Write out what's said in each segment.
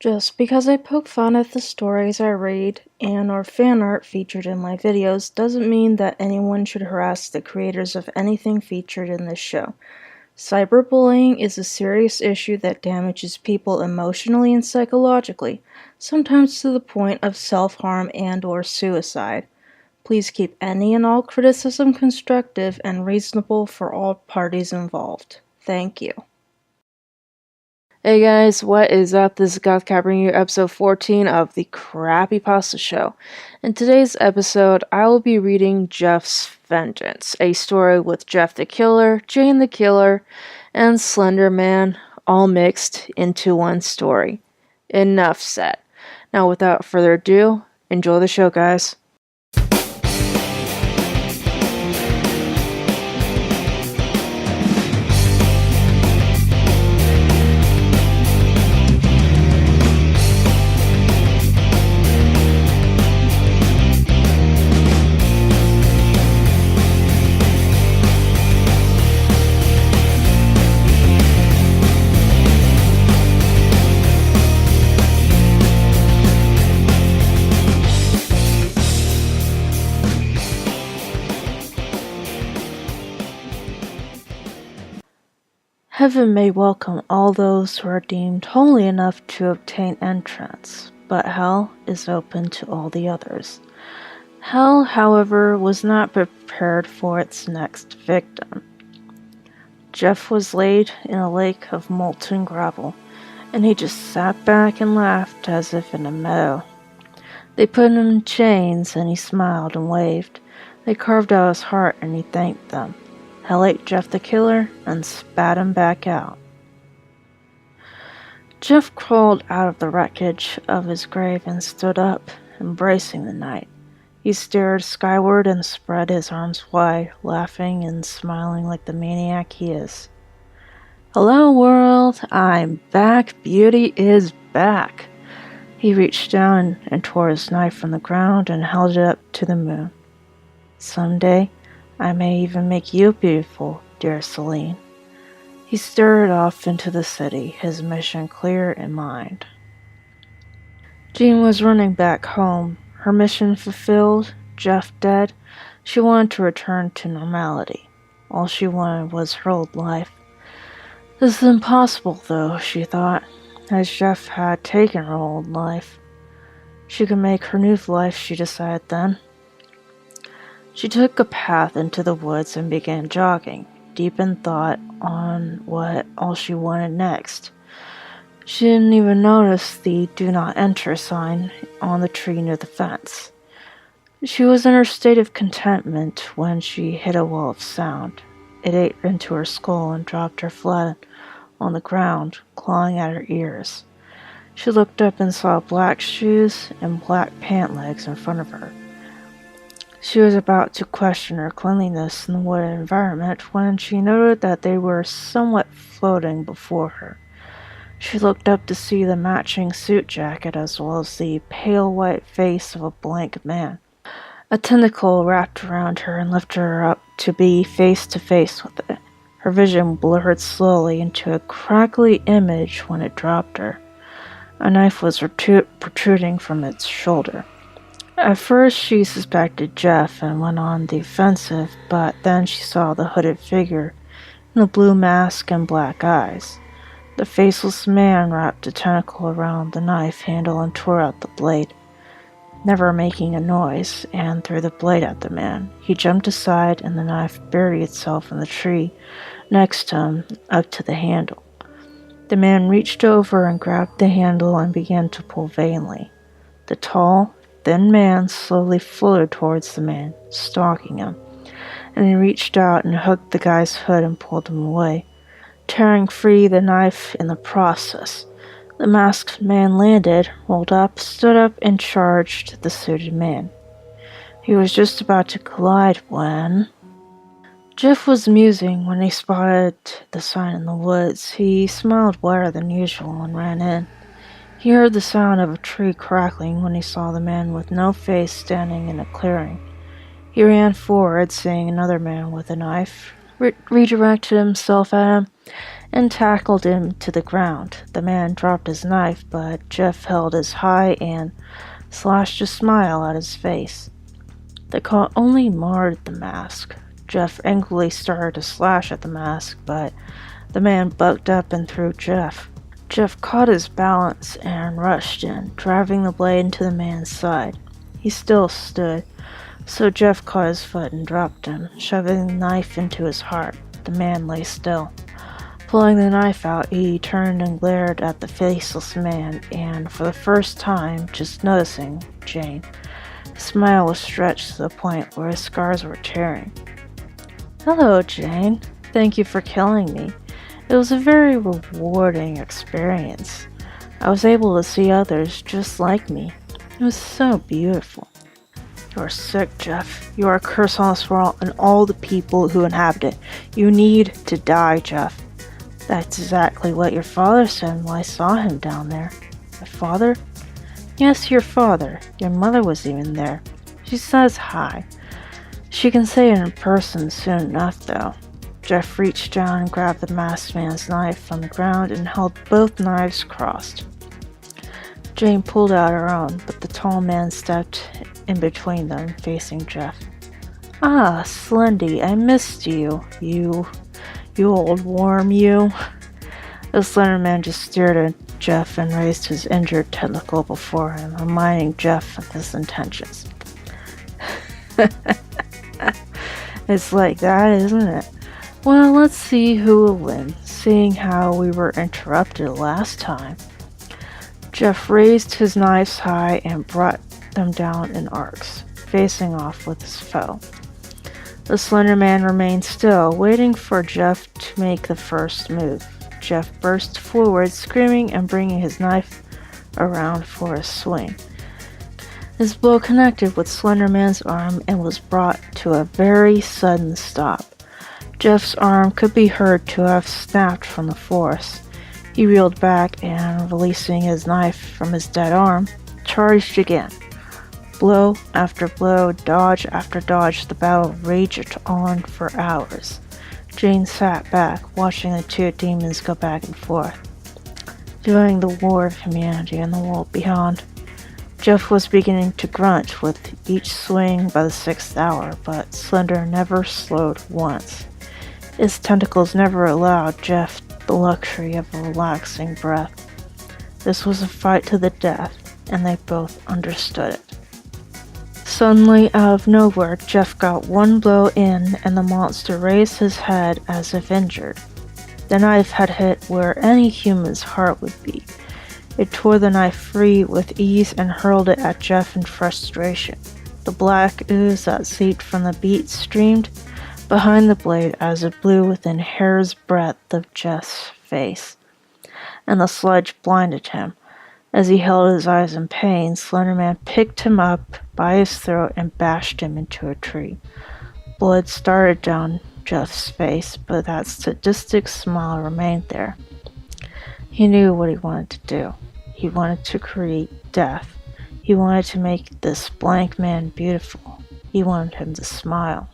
Just because I poke fun at the stories I read and or fan art featured in my videos doesn't mean that anyone should harass the creators of anything featured in this show. Cyberbullying is a serious issue that damages people emotionally and psychologically, sometimes to the point of self-harm and or suicide. Please keep any and all criticism constructive and reasonable for all parties involved. Thank you. Hey guys, what is up? This is Gothcat bringing you episode 14 of the Crappypasta show. In today's episode, I will be reading Jeff's Vengeance, a story with Jeff the Killer, Jane the Killer, and Slenderman all mixed into one story. Enough said. Now without further ado, enjoy the show guys. Heaven may welcome all those who are deemed holy enough to obtain entrance, but hell is open to all the others. Hell, however, was not prepared for its next victim. Jeff was laid in a lake of molten gravel, and he just sat back and laughed as if in a meadow. They put him in chains, and he smiled and waved. They carved out his heart, and he thanked them. Hell ate Jeff the Killer and spat him back out. Jeff crawled out of the wreckage of his grave and stood up, embracing the night. He stared skyward and spread his arms wide, laughing and smiling like the maniac he is. Hello world, I'm back, beauty is back. He reached down and tore his knife from the ground and held it up to the moon. Someday, I may even make you beautiful, dear Celine. He started off into the city, his mission clear in mind. Jean was running back home. Her mission fulfilled, Jeff dead, she wanted to return to normality. All she wanted was her old life. This is impossible, though, she thought, as Jeff had taken her old life. She could make her new life, she decided then. She took a path into the woods and began jogging, deep in thought on what all she wanted next. She didn't even notice the "Do Not Enter" sign on the tree near the fence. She was in her state of contentment when she hit a wall of sound. It ate into her skull and dropped her flat on the ground, clawing at her ears. She looked up and saw black shoes and black pant legs in front of her. She was about to question her cleanliness in the wooded environment when she noted that they were somewhat floating before her. She looked up to see the matching suit jacket as well as the pale white face of a blank man. A tentacle wrapped around her and lifted her up to be face to face with it. Her vision blurred slowly into a crackly image when it dropped her. A knife was protruding from its shoulder. At first she suspected Jeff and went on the offensive, but then she saw the hooded figure in the blue mask and black eyes. The faceless man wrapped a tentacle around the knife handle and tore out the blade, never making a noise, and threw the blade at the man. He jumped aside and the knife buried itself in the tree next to him, up to the handle. The man reached over and grabbed the handle and began to pull vainly. The tall, thin man slowly floated towards the man, stalking him, and he reached out and hooked the guy's hood and pulled him away, tearing free the knife in the process. The masked man landed, rolled up, stood up, and charged the suited man. He was just about to collide when... Jeff was musing when he spotted the sign in the woods. He smiled wider than usual and ran in. He heard the sound of a tree crackling when he saw the man with no face standing in a clearing. He ran forward, seeing another man with a knife, redirected himself at him, and tackled him to the ground. The man dropped his knife, but Jeff held his high and slashed a smile at his face. The cut only marred the mask. Jeff angrily started to slash at the mask, but the man bucked up and threw Jeff. Jeff caught his balance and rushed in, driving the blade into the man's side. He still stood, so Jeff caught his foot and dropped him, shoving the knife into his heart. The man lay still. Pulling the knife out, he turned and glared at the faceless man, and for the first time, just noticing Jane, his smile was stretched to the point where his scars were tearing. "Hello, Jane. Thank you for killing me. It was a very rewarding experience. I was able to see others just like me. It was so beautiful." "You are sick, Jeff. You are a curse on this world and all the people who inhabit it. You need to die, Jeff." "That's exactly what your father said when I saw him down there." "My father?" "Yes, your father. Your mother was even there. She says hi. She can say it in person soon enough, though." Jeff reached down and grabbed the masked man's knife from the ground and held both knives crossed. Jane pulled out her own, but the tall man stepped in between them, facing Jeff. "Ah, Slendy, I missed you. You old worm, you." The Slenderman just stared at Jeff and raised his injured tentacle before him, reminding Jeff of his intentions. "It's like that, isn't it? Well, let's see who will win, seeing how we were interrupted last time." Jeff raised his knives high and brought them down in arcs, facing off with his foe. The Slender Man remained still, waiting for Jeff to make the first move. Jeff burst forward, screaming and bringing his knife around for a swing. His blow connected with Slender Man's arm and was brought to a very sudden stop. Jeff's arm could be heard to have snapped from the force. He reeled back and, releasing his knife from his dead arm, charged again. Blow after blow, dodge after dodge, the battle raged on for hours. Jane sat back, watching the two demons go back and forth, viewing the war of humanity and the world beyond. Jeff was beginning to grunt with each swing by the 6th hour, but Slender never slowed once. His tentacles never allowed Jeff the luxury of a relaxing breath. This was a fight to the death, and they both understood it. Suddenly, out of nowhere, Jeff got one blow in, and the monster raised his head as if injured. The knife had hit where any human's heart would be. It tore the knife free with ease and hurled it at Jeff in frustration. The black ooze that seeped from the beak streamed behind the blade as it blew within hair's breadth of Jeff's face, and the sludge blinded him. As he held his eyes in pain, Slenderman picked him up by his throat and bashed him into a tree. Blood started down Jeff's face, but that sadistic smile remained there. He knew what he wanted to do. He wanted to create death. He wanted to make this blank man beautiful. He wanted him to smile.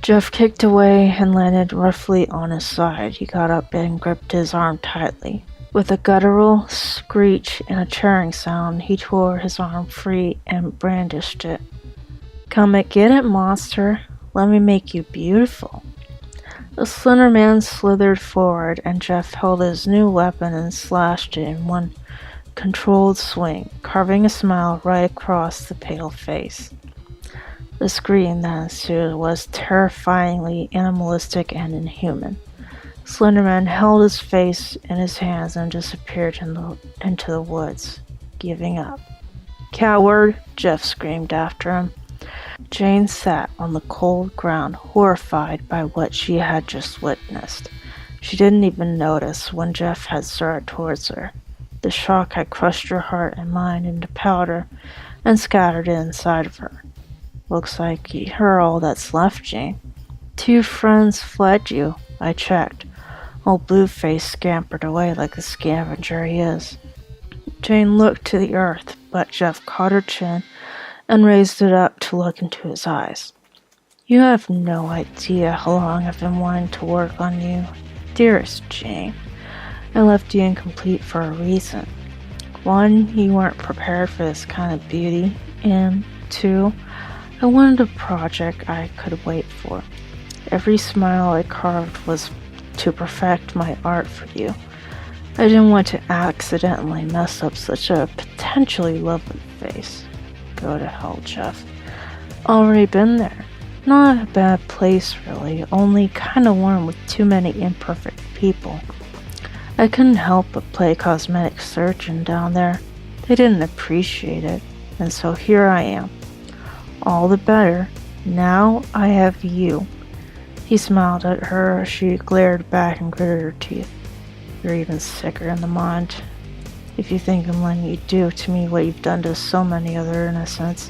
Jeff kicked away and landed roughly on his side. He got up and gripped his arm tightly. With a guttural screech and a tearing sound, he tore his arm free and brandished it. "Come and get it, monster. Let me make you beautiful." The Slender Man slithered forward, and Jeff held his new weapon and slashed it in one controlled swing, carving a smile right across the pale face. The scream that ensued was terrifyingly animalistic and inhuman. Slenderman held his face in his hands and disappeared into the woods, giving up. "Coward!" Jeff screamed after him. Jane sat on the cold ground, horrified by what she had just witnessed. She didn't even notice when Jeff had started towards her. The shock had crushed her heart and mind into powder and scattered it inside of her. "Looks like you're all that's left, Jane." "Two friends fled you," I checked. Old Blueface scampered away like the scavenger he is. Jane looked to the earth, but Jeff caught her chin and raised it up to look into his eyes. "You have no idea how long I've been wanting to work on you. Dearest Jane, I left you incomplete for a reason. 1, you weren't prepared for this kind of beauty, and 2, I wanted a project I could wait for. Every smile I carved was to perfect my art for you. I didn't want to accidentally mess up such a potentially lovely face. Go to hell, Jeff. Already been there. Not a bad place, really, only kinda one with too many imperfect people. I couldn't help but play cosmetic surgeon down there. They didn't appreciate it, and so here I am. All the better. Now I have you. He smiled at her as she glared back and gritted her teeth. You're even sicker in the mind. If you think I'm letting you do to me what you've done to so many other innocents,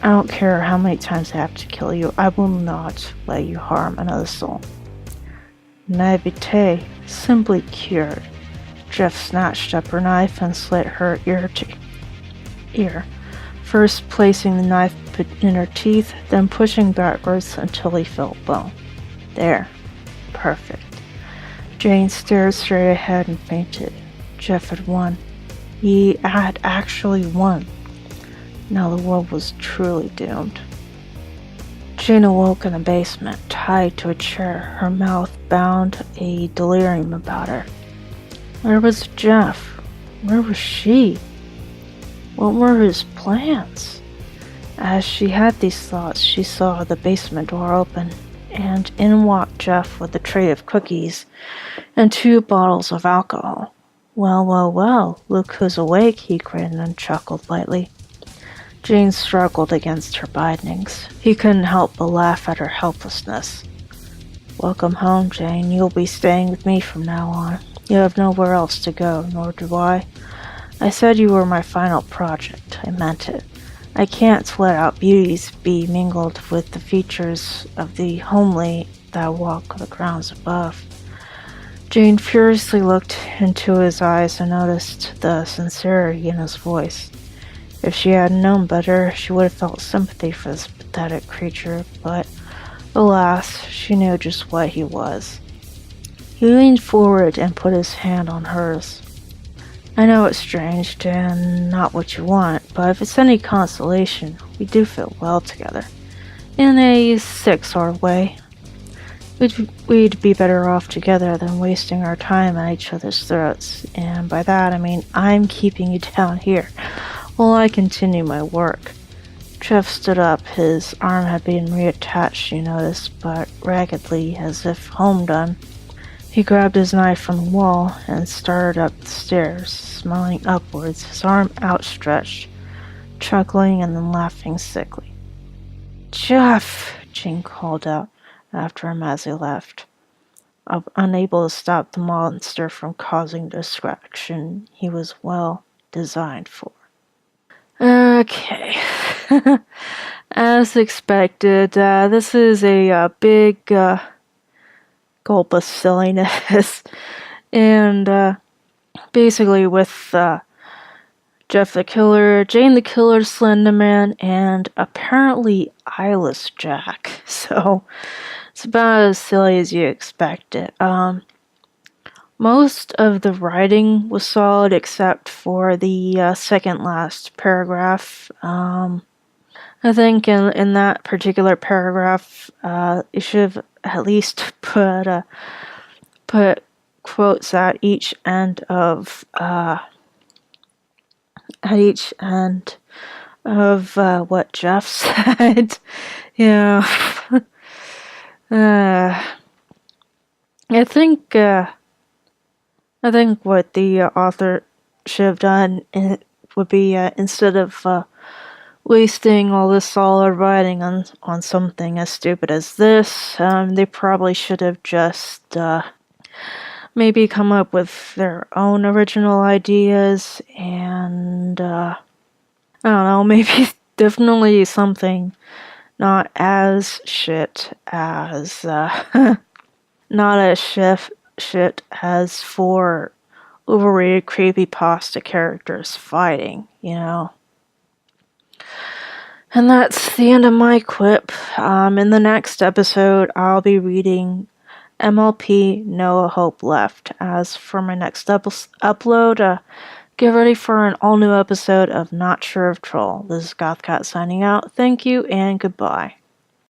I don't care how many times I have to kill you, I will not let you harm another soul. Naivete, simply cured. Jeff snatched up her knife and slit her ear, first placing the knife in her teeth, then pushing backwards until he felt bone. There. Perfect. Jane stared straight ahead and fainted. Jeff had won. He had actually won. Now the world was truly doomed. Jane awoke in the basement, tied to a chair, her mouth bound, a delirium about her. Where was Jeff? Where was she? What were his plans? As she had these thoughts, she saw the basement door open, and in walked Jeff with a tray of cookies and 2 bottles of alcohol. Well, look who's awake, he grinned and chuckled lightly. Jane struggled against her bindings. He couldn't help but laugh at her helplessness. Welcome home, Jane. You'll be staying with me from now on. You have nowhere else to go, nor do I. I said you were my final project. I meant it. I can't let out beauties be mingled with the features of the homely that walk the grounds above. Jane furiously looked into his eyes and noticed the sincerity in his voice. If she had known better, she would have felt sympathy for this pathetic creature, but alas, she knew just what he was. He leaned forward and put his hand on hers. I know it's strange and not what you want, but if it's any consolation, we do fit well together. In a sick sort of way. We'd be better off together than wasting our time at each other's throats, and by that I mean I'm keeping you down here while I continue my work. Jeff stood up. His arm had been reattached, you noticed, but raggedly, as if home done. He grabbed his knife from the wall and started up the stairs, smiling upwards, his arm outstretched, chuckling and then laughing sickly. Jeff! Jane called out after him as he left. Unable to stop the monster from causing distraction he was well designed for. Okay. As expected, this is a big gulp of silliness. And basically with Jeff the Killer, Jane the Killer, Slenderman, and apparently Eyeless Jack. So it's about as silly as you expect it. Most of the writing was solid except for the second last paragraph. I think in that particular paragraph, you should have at least put quotes at each end of what Jeff said. Yeah. I think what the author should have done would be instead of wasting all this solid writing on something as stupid as this, they probably should have just maybe come up with their own original ideas and I don't know, maybe definitely something not as shit as not as shit as for overrated creepypasta characters fighting, you know. And that's the end of my quip. In the next episode, I'll be reading MLP, no hope left. As for my next upload, get ready for an all new episode of Not Sure of Troll. This is Gothcat signing out. Thank you and goodbye.